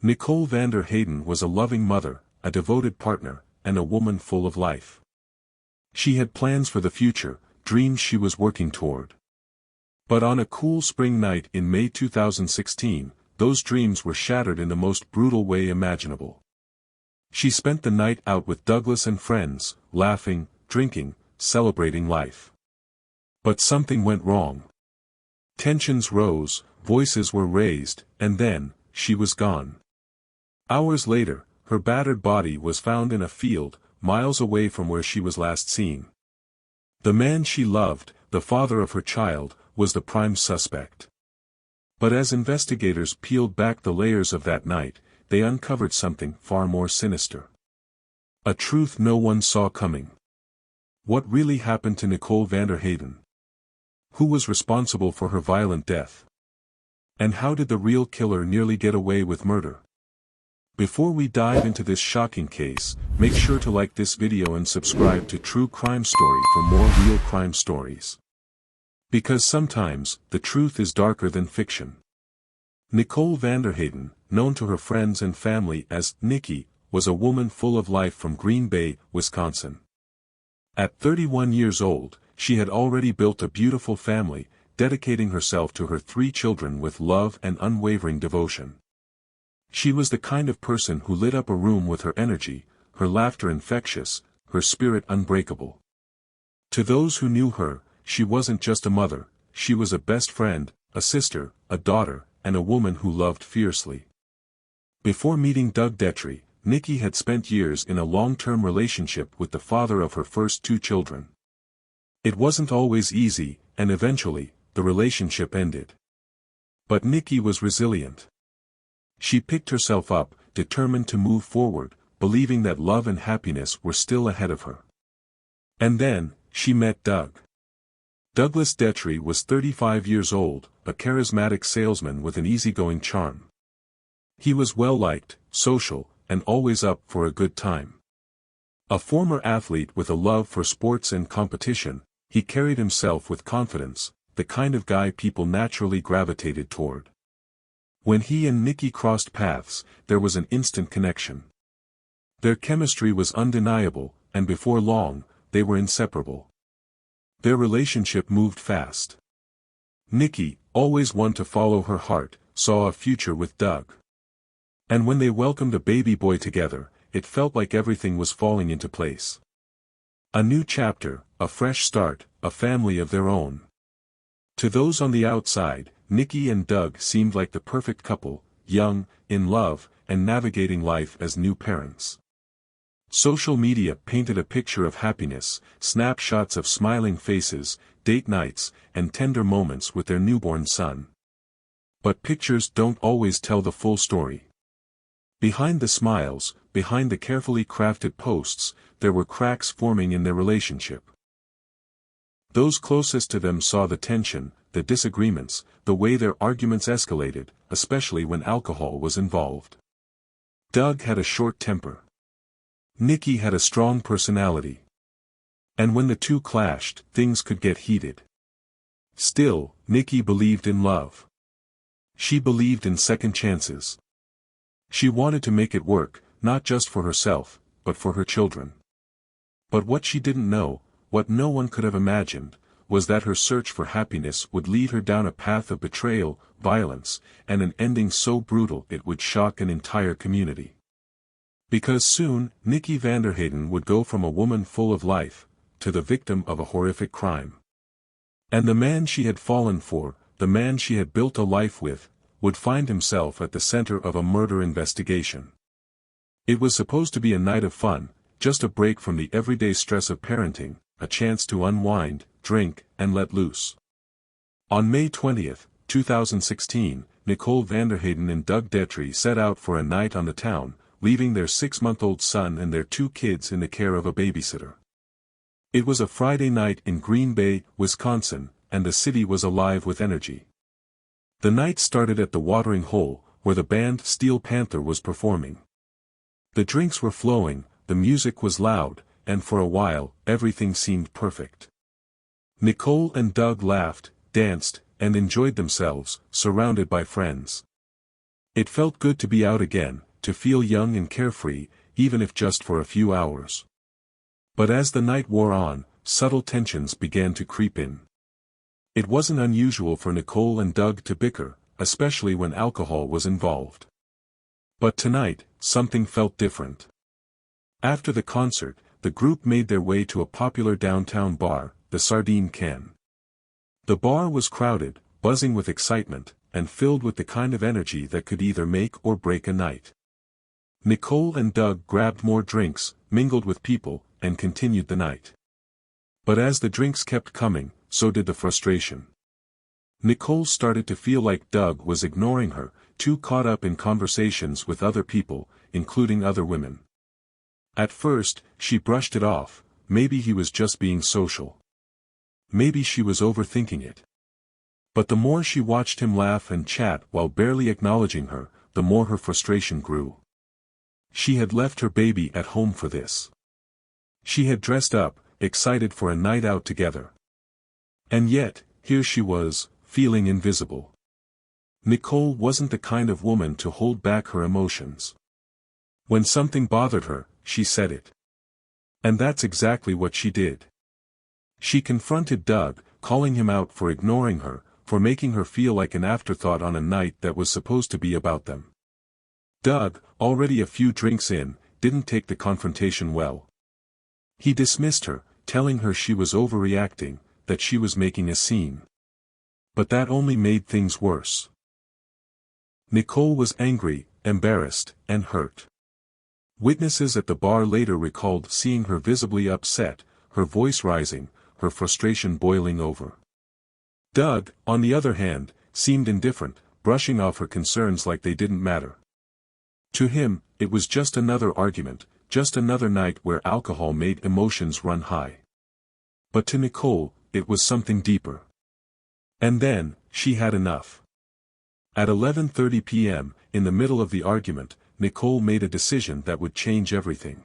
Nicole VanderHeyden was a loving mother, a devoted partner, and a woman full of life. She had plans for the future, dreams she was working toward. But on a cool spring night in May 2016, those dreams were shattered in the most brutal way imaginable. She spent the night out with Douglas and friends, laughing, drinking, celebrating life. But something went wrong. Tensions rose, voices were raised, and then, she was gone. Hours later, her battered body was found in a field, miles away from where she was last seen. The man she loved, the father of her child, was the prime suspect. But as investigators peeled back the layers of that night, they uncovered something far more sinister. A truth no one saw coming. What really happened to Nicole VanderHeyden? Who was responsible for her violent death? And how did the real killer nearly get away with murder? Before we dive into this shocking case, make sure to like this video and subscribe to True Crime Story for more real crime stories. Because sometimes, the truth is darker than fiction. Nicole VanderHeyden, known to her friends and family as Nikki, was a woman full of life from Green Bay, Wisconsin. At 31 years old, she had already built a beautiful family, dedicating herself to her 3 children with love and unwavering devotion. She was the kind of person who lit up a room with her energy, her laughter infectious, her spirit unbreakable. To those who knew her, she wasn't just a mother, she was a best friend, a sister, a daughter, and a woman who loved fiercely. Before meeting Doug Detry, Nikki had spent years in a long-term relationship with the father of her first 2 children. It wasn't always easy, and eventually, the relationship ended. But Nikki was resilient. She picked herself up, determined to move forward, believing that love and happiness were still ahead of her. And then, she met Doug. Douglas Detry was 35 years old, a charismatic salesman with an easygoing charm. He was well-liked, social, and always up for a good time. A former athlete with a love for sports and competition, he carried himself with confidence, the kind of guy people naturally gravitated toward. When he and Nikki crossed paths, there was an instant connection. Their chemistry was undeniable, and before long, they were inseparable. Their relationship moved fast. Nikki, always one to follow her heart, saw a future with Doug. And when they welcomed a baby boy together, it felt like everything was falling into place. A new chapter, a fresh start, a family of their own. To those on the outside, Nikki and Doug seemed like the perfect couple, young, in love, and navigating life as new parents. Social media painted a picture of happiness, snapshots of smiling faces, date nights, and tender moments with their newborn son. But pictures don't always tell the full story. Behind the smiles, behind the carefully crafted posts, there were cracks forming in their relationship. Those closest to them saw the tension, the disagreements, the way their arguments escalated, especially when alcohol was involved. Doug had a short temper. Nikki had a strong personality. And when the two clashed, things could get heated. Still, Nikki believed in love. She believed in second chances. She wanted to make it work, not just for herself, but for her children. But what she didn't know, what no one could have imagined, was that her search for happiness would lead her down a path of betrayal, violence, and an ending so brutal it would shock an entire community. Because soon, Nikki VanderHeyden would go from a woman full of life, to the victim of a horrific crime. And the man she had fallen for, the man she had built a life with, would find himself at the center of a murder investigation. It was supposed to be a night of fun, just a break from the everyday stress of parenting, a chance to unwind, drink, and let loose. On May 20, 2016, Nicole VanderHeyden and Doug Detry set out for a night on the town, leaving their 6-month-old son and their 2 kids in the care of a babysitter. It was a Friday night in Green Bay, Wisconsin, and the city was alive with energy. The night started at the Watering Hole, where the band Steel Panther was performing. The drinks were flowing, the music was loud, and for a while, everything seemed perfect. Nicole and Doug laughed, danced, and enjoyed themselves, surrounded by friends. It felt good to be out again, to feel young and carefree, even if just for a few hours. But as the night wore on, subtle tensions began to creep in. It wasn't unusual for Nicole and Doug to bicker, especially when alcohol was involved. But tonight, something felt different. After the concert, the group made their way to a popular downtown bar, the Sardine Can. The bar was crowded, buzzing with excitement, and filled with the kind of energy that could either make or break a night. Nicole and Doug grabbed more drinks, mingled with people, and continued the night. But as the drinks kept coming, so did the frustration. Nicole started to feel like Doug was ignoring her, too caught up in conversations with other people, including other women. At first, she brushed it off, maybe he was just being social. Maybe she was overthinking it. But the more she watched him laugh and chat while barely acknowledging her, the more her frustration grew. She had left her baby at home for this. She had dressed up, excited for a night out together. And yet, here she was, feeling invisible. Nicole wasn't the kind of woman to hold back her emotions. When something bothered her, she said it. And that's exactly what she did. She confronted Doug, calling him out for ignoring her, for making her feel like an afterthought on a night that was supposed to be about them. Doug, already a few drinks in, didn't take the confrontation well. He dismissed her, telling her she was overreacting, that she was making a scene. But that only made things worse. Nicole was angry, embarrassed, and hurt. Witnesses at the bar later recalled seeing her visibly upset, her voice rising, her frustration boiling over. Doug, on the other hand, seemed indifferent, brushing off her concerns like they didn't matter. To him, it was just another argument, just another night where alcohol made emotions run high. But to Nicole, it was something deeper. And then, she had enough. At 11:30 p.m., in the middle of the argument, Nicole made a decision that would change everything.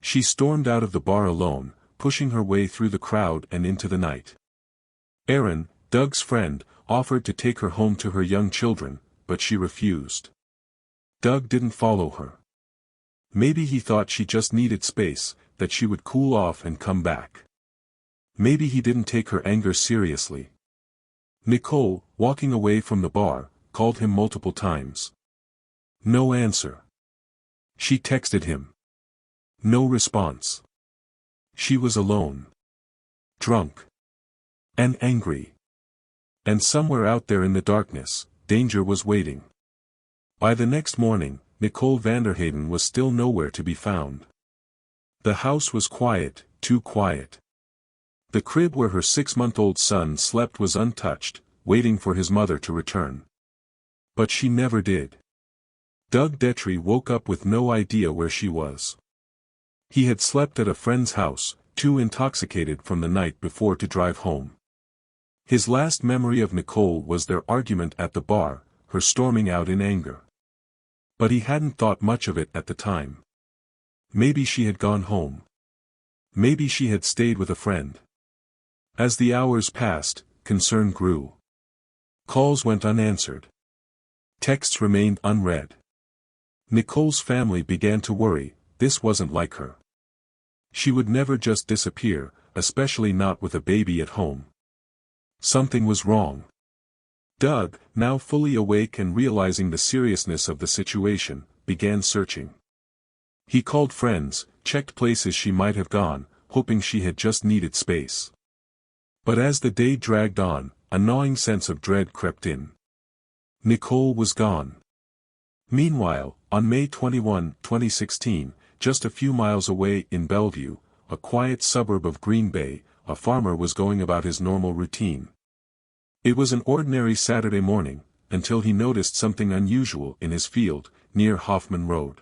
She stormed out of the bar alone, pushing her way through the crowd and into the night. Aaron, Doug's friend, offered to take her home to her young children, but she refused. Doug didn't follow her. Maybe he thought she just needed space, that she would cool off and come back. Maybe he didn't take her anger seriously. Nicole, walking away from the bar, called him multiple times. No answer. She texted him. No response. She was alone. Drunk. And angry. And somewhere out there in the darkness, danger was waiting. By the next morning, Nicole VanderHeyden was still nowhere to be found. The house was quiet, too quiet. The crib where her 6-month-old son slept was untouched, waiting for his mother to return. But she never did. Doug Detry woke up with no idea where she was. He had slept at a friend's house, too intoxicated from the night before to drive home. His last memory of Nicole was their argument at the bar, her storming out in anger. But he hadn't thought much of it at the time. Maybe she had gone home. Maybe she had stayed with a friend. As the hours passed, concern grew. Calls went unanswered. Texts remained unread. Nicole's family began to worry, this wasn't like her. She would never just disappear, especially not with a baby at home. Something was wrong. Doug, now fully awake and realizing the seriousness of the situation, began searching. He called friends, checked places she might have gone, hoping she had just needed space. But as the day dragged on, a gnawing sense of dread crept in. Nicole was gone. Meanwhile, on May 21, 2016, just a few miles away in Bellevue, a quiet suburb of Green Bay, a farmer was going about his normal routine. It was an ordinary Saturday morning, until he noticed something unusual in his field, near Hoffman Road.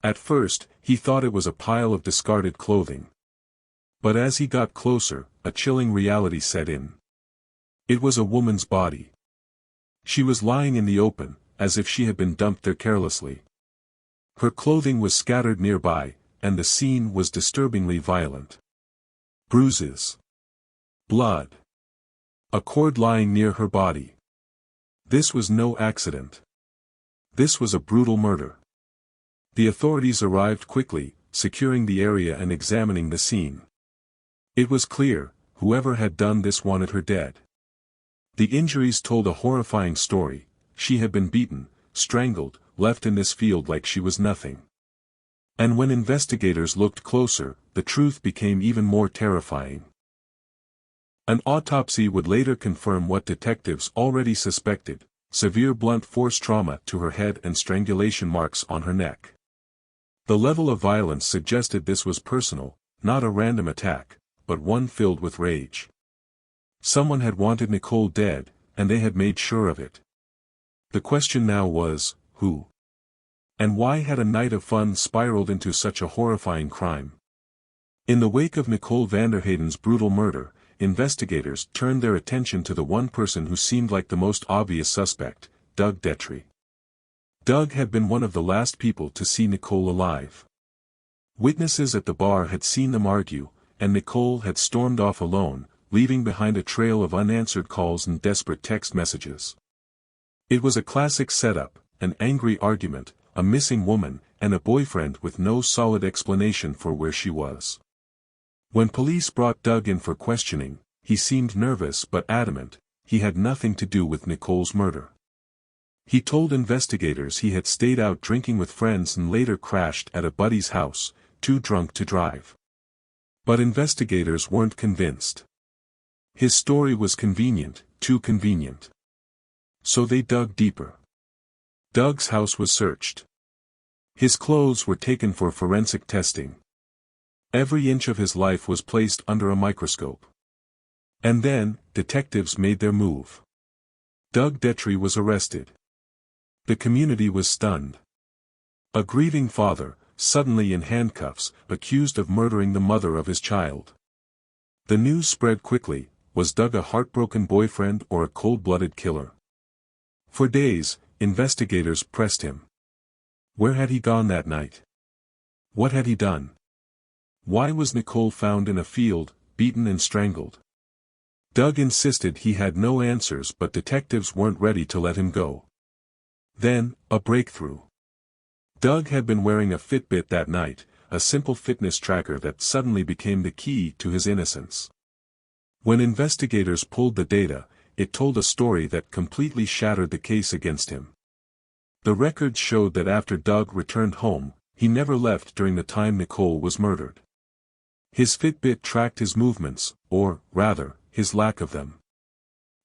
At first, he thought it was a pile of discarded clothing. But as he got closer, a chilling reality set in. It was a woman's body. She was lying in the open, as if she had been dumped there carelessly. Her clothing was scattered nearby, and the scene was disturbingly violent. Bruises. Blood. A cord lying near her body. This was no accident. This was a brutal murder. The authorities arrived quickly, securing the area and examining the scene. It was clear, whoever had done this wanted her dead. The injuries told a horrifying story. She had been beaten, strangled, left in this field like she was nothing. And when investigators looked closer, the truth became even more terrifying. An autopsy would later confirm what detectives already suspected: severe blunt force trauma to her head and strangulation marks on her neck. The level of violence suggested this was personal, not a random attack, but one filled with rage. Someone had wanted Nicole dead, and they had made sure of it. The question now was, who? And why had a night of fun spiraled into such a horrifying crime? In the wake of Nicole VanderHeyden's brutal murder, investigators turned their attention to the one person who seemed like the most obvious suspect: Doug Detry. Doug had been one of the last people to see Nicole alive. Witnesses at the bar had seen them argue, and Nicole had stormed off alone, leaving behind a trail of unanswered calls and desperate text messages. It was a classic setup: an angry argument, a missing woman, and a boyfriend with no solid explanation for where she was. When police brought Doug in for questioning, he seemed nervous but adamant. He had nothing to do with Nicole's murder. He told investigators he had stayed out drinking with friends and later crashed at a buddy's house, too drunk to drive. But investigators weren't convinced. His story was convenient, too convenient. So they dug deeper. Doug's house was searched. His clothes were taken for forensic testing. Every inch of his life was placed under a microscope. And then, detectives made their move. Doug Detry was arrested. The community was stunned. A grieving father, suddenly in handcuffs, accused of murdering the mother of his child. The news spread quickly. Was Doug a heartbroken boyfriend or a cold-blooded killer? For days, investigators pressed him. Where had he gone that night? What had he done? Why was Nicole found in a field, beaten and strangled? Doug insisted he had no answers, but detectives weren't ready to let him go. Then, a breakthrough. Doug had been wearing a Fitbit that night, a simple fitness tracker that suddenly became the key to his innocence. When investigators pulled the data, it told a story that completely shattered the case against him. The records showed that after Doug returned home, he never left during the time Nicole was murdered. His Fitbit tracked his movements, or, rather, his lack of them.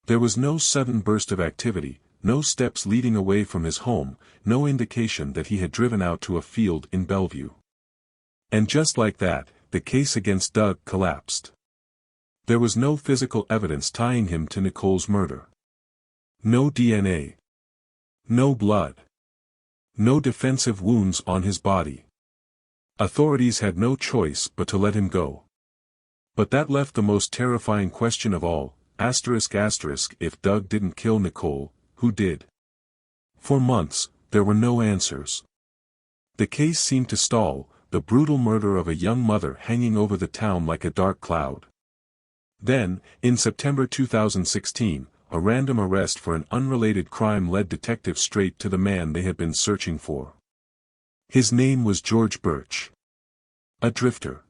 There was no sudden burst of activity, no steps leading away from his home, no indication that he had driven out to a field in Bellevue. And just like that, the case against Doug collapsed. There was no physical evidence tying him to Nicole's murder. No DNA. No blood. No defensive wounds on his body. Authorities had no choice but to let him go. But that left the most terrifying question of all: if Doug didn't kill Nicole, who did? For months, there were no answers. The case seemed to stall, the brutal murder of a young mother hanging over the town like a dark cloud. Then, in September 2016, a random arrest for an unrelated crime led detectives straight to the man they had been searching for. His name was George Birch. A drifter.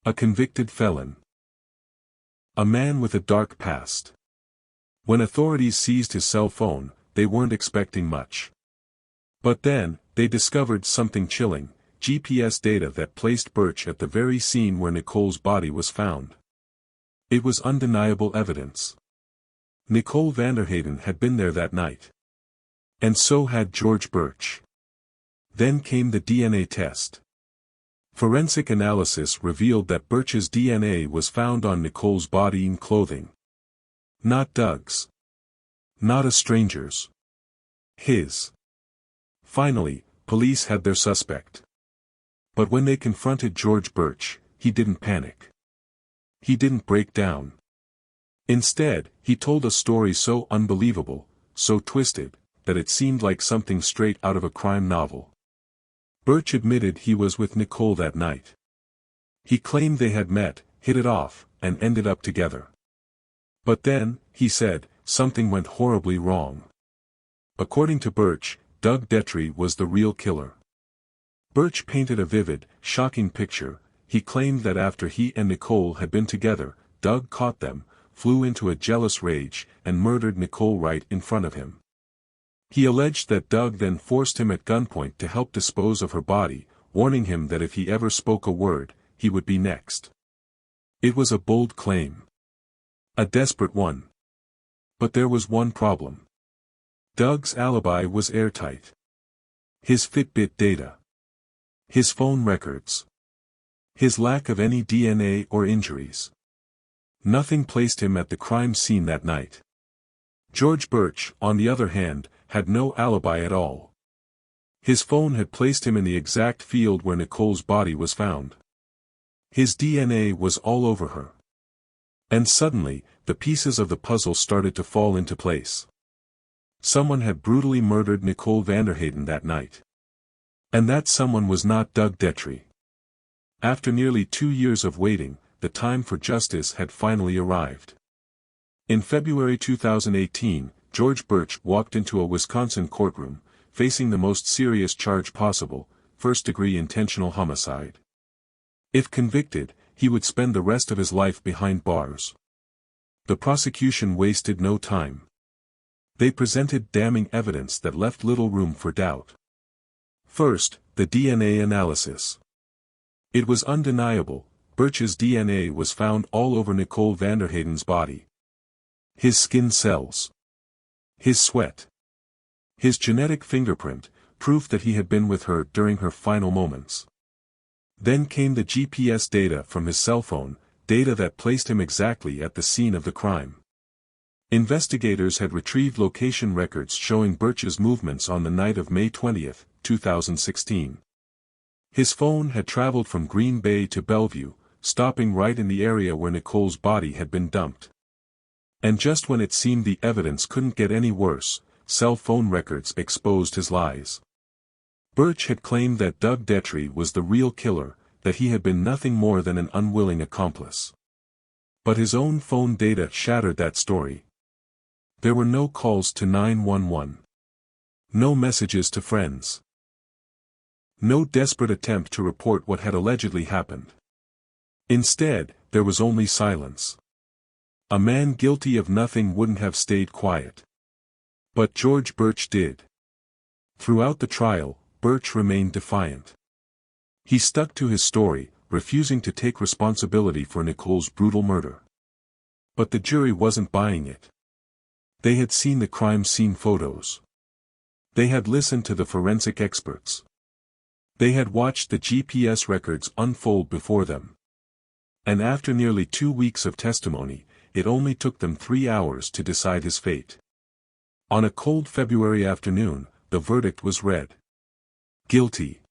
A convicted felon. A man with a dark past. When authorities seized his cell phone, they weren't expecting much. But then, they discovered something chilling: GPS data that placed Birch at the very scene where Nicole's body was found. It was undeniable evidence. Nicole VanderHeyden had been there that night. And so had George Birch. Then came the DNA test. Forensic analysis revealed that Birch's DNA was found on Nicole's body and clothing. Not Doug's. Not a stranger's. His. Finally, police had their suspect. But when they confronted George Birch, he didn't panic. He didn't break down. Instead, he told a story so unbelievable, so twisted, that it seemed like something straight out of a crime novel. Birch admitted he was with Nicole that night. He claimed they had met, hit it off, and ended up together. But then, he said, something went horribly wrong. According to Birch, Doug Detry was the real killer. Birch painted a vivid, shocking picture. He claimed that after he and Nicole had been together, Doug caught them, flew into a jealous rage, and murdered Nicole right in front of him. He alleged that Doug then forced him at gunpoint to help dispose of her body, warning him that if he ever spoke a word, he would be next. It was a bold claim. A desperate one. But there was one problem. Doug's alibi was airtight. His Fitbit data. His phone records. His lack of any DNA or injuries. Nothing placed him at the crime scene that night. George Birch, on the other hand, had no alibi at all. His phone had placed him in the exact field where Nicole's body was found. His DNA was all over her. And suddenly, the pieces of the puzzle started to fall into place. Someone had brutally murdered Nicole VanderHeyden that night. And that someone was not Doug Detry. After nearly 2 years of waiting, the time for justice had finally arrived. In February 2018, George Birch walked into a Wisconsin courtroom, facing the most serious charge possible, first-degree intentional homicide. If convicted, he would spend the rest of his life behind bars. The prosecution wasted no time. They presented damning evidence that left little room for doubt. First, the DNA analysis. It was undeniable. Birch's DNA was found all over Nicole VanderHeyden's body. His skin cells. His sweat. His genetic fingerprint, proof that he had been with her during her final moments. Then came the GPS data from his cell phone, data that placed him exactly at the scene of the crime. Investigators had retrieved location records showing Birch's movements on the night of May 20, 2016. His phone had traveled from Green Bay to Bellevue, stopping right in the area where Nicole's body had been dumped. And just when it seemed the evidence couldn't get any worse, cell phone records exposed his lies. Birch had claimed that Doug Detry was the real killer, that he had been nothing more than an unwilling accomplice. But his own phone data shattered that story. There were no calls to 911. No messages to friends. No desperate attempt to report what had allegedly happened. Instead, there was only silence. A man guilty of nothing wouldn't have stayed quiet. But George Birch did. Throughout the trial, Birch remained defiant. He stuck to his story, refusing to take responsibility for Nicole's brutal murder. But the jury wasn't buying it. They had seen the crime scene photos. They had listened to the forensic experts. They had watched the GPS records unfold before them. And after nearly 2 weeks of testimony, it only took them 3 hours to decide his fate. On a cold February afternoon, the verdict was read. Guilty.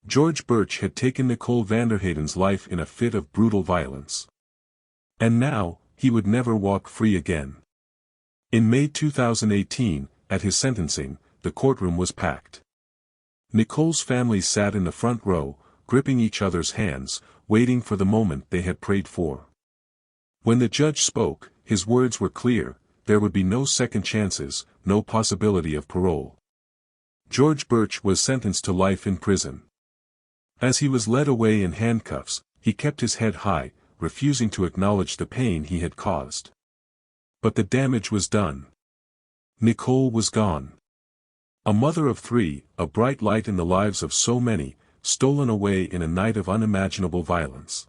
George Birch had taken Nicole VanderHeyden's life in a fit of brutal violence. And now, he would never walk free again. In May 2018, at his sentencing, the courtroom was packed. Nicole's family sat in the front row, gripping each other's hands, waiting for the moment they had prayed for. When the judge spoke, his words were clear: there would be no second chances, no possibility of parole. George Birch was sentenced to life in prison. As he was led away in handcuffs, he kept his head high, refusing to acknowledge the pain he had caused. But the damage was done. Nicole was gone. A mother of 3, a bright light in the lives of so many, stolen away in a night of unimaginable violence.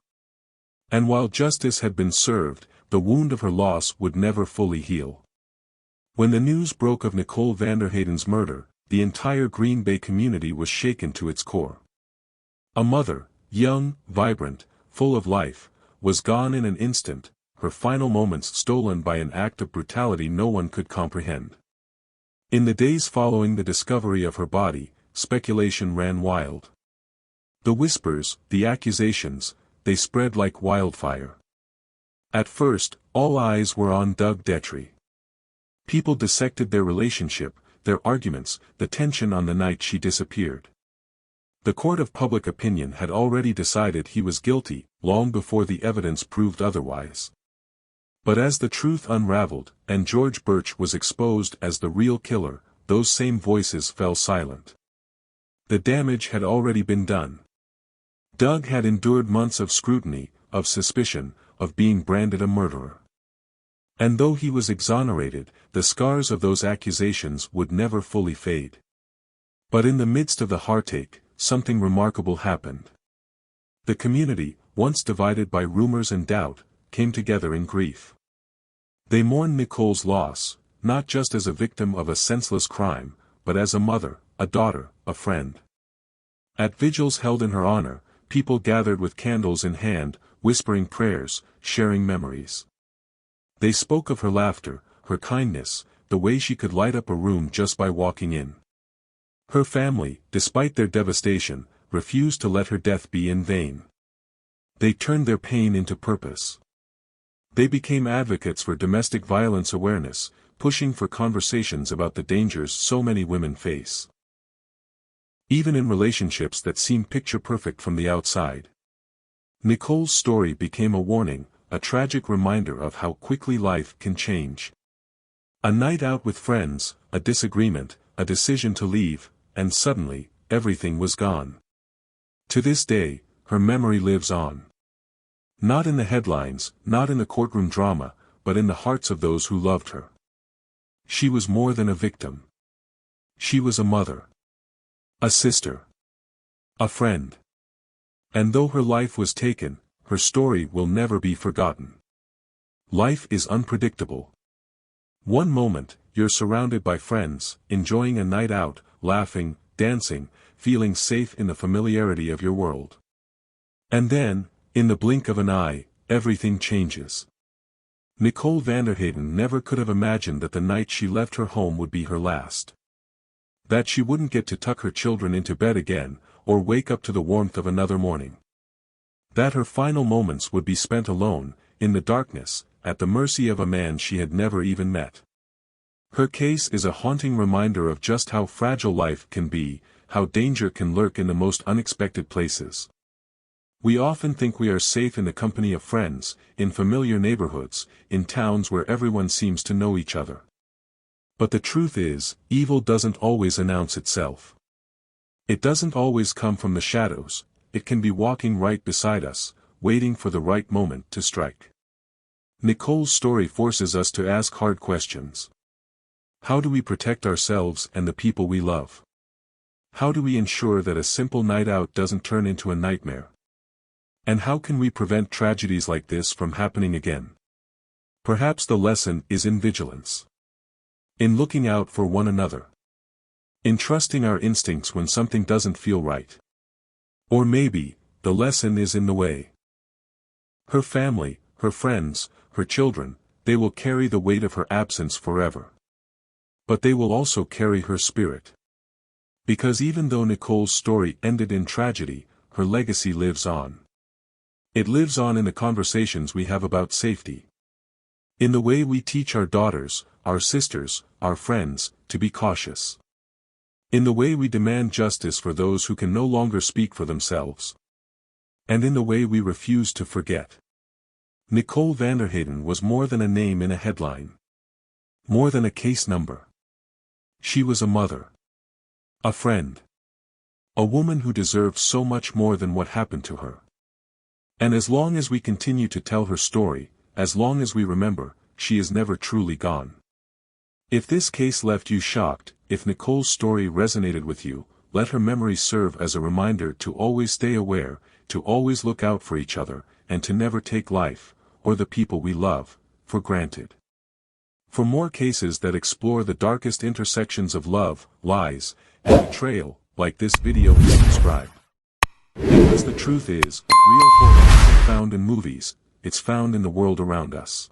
And while justice had been served, the wound of her loss would never fully heal. When the news broke of Nicole VanderHeyden's murder, the entire Green Bay community was shaken to its core. A mother, young, vibrant, full of life, was gone in an instant, her final moments stolen by an act of brutality no one could comprehend. In the days following the discovery of her body, speculation ran wild. The whispers, the accusations, they spread like wildfire. At first, all eyes were on Doug Detry. People dissected their relationship, their arguments, the tension on the night she disappeared. The court of public opinion had already decided he was guilty, long before the evidence proved otherwise. But as the truth unraveled, and George Birch was exposed as the real killer, those same voices fell silent. The damage had already been done. Doug had endured months of scrutiny, of suspicion, of being branded a murderer. And though he was exonerated, the scars of those accusations would never fully fade. But in the midst of the heartache, something remarkable happened. The community, once divided by rumors and doubt, came together in grief. They mourned Nicole's loss, not just as a victim of a senseless crime, but as a mother, a daughter, a friend. At vigils held in her honor, people gathered with candles in hand, whispering prayers, sharing memories. They spoke of her laughter, her kindness, the way she could light up a room just by walking in. Her family, despite their devastation, refused to let her death be in vain. They turned their pain into purpose. They became advocates for domestic violence awareness, pushing for conversations about the dangers so many women face. Even in relationships that seem picture-perfect from the outside. Nicole's story became a warning, a tragic reminder of how quickly life can change. A night out with friends, a disagreement, a decision to leave, and suddenly, everything was gone. To this day, her memory lives on. Not in the headlines, not in the courtroom drama, but in the hearts of those who loved her. She was more than a victim. She was a mother. A sister. A friend. And though her life was taken, her story will never be forgotten. Life is unpredictable. One moment, you're surrounded by friends, enjoying a night out, laughing, dancing, feeling safe in the familiarity of your world. And then, in the blink of an eye, everything changes. Nicole VanderHeyden never could have imagined that the night she left her home would be her last. That she wouldn't get to tuck her children into bed again, or wake up to the warmth of another morning. That her final moments would be spent alone, in the darkness, at the mercy of a man she had never even met. Her case is a haunting reminder of just how fragile life can be, how danger can lurk in the most unexpected places. We often think we are safe in the company of friends, in familiar neighborhoods, in towns where everyone seems to know each other. But the truth is, evil doesn't always announce itself. It doesn't always come from the shadows, it can be walking right beside us, waiting for the right moment to strike. Nicole's story forces us to ask hard questions. How do we protect ourselves and the people we love? How do we ensure that a simple night out doesn't turn into a nightmare? And how can we prevent tragedies like this from happening again? Perhaps the lesson is in vigilance. In looking out for one another. In trusting our instincts when something doesn't feel right. Or maybe, the lesson is in the way. Her family, her friends, her children, they will carry the weight of her absence forever. But they will also carry her spirit. Because even though Nicole's story ended in tragedy, her legacy lives on. It lives on in the conversations we have about safety. In the way we teach our daughters, our sisters, our friends, to be cautious. In the way we demand justice for those who can no longer speak for themselves. And in the way we refuse to forget. Nicole VanderHeyden was more than a name in a headline. More than a case number. She was a mother. A friend. A woman who deserved so much more than what happened to her. And as long as we continue to tell her story, as long as we remember, she is never truly gone. If this case left you shocked, if Nicole's story resonated with you, let her memory serve as a reminder to always stay aware, to always look out for each other, and to never take life, or the people we love, for granted. For more cases that explore the darkest intersections of love, lies, and betrayal, like this video and subscribe. Because the truth is, real horror isn't found in movies, it's found in the world around us.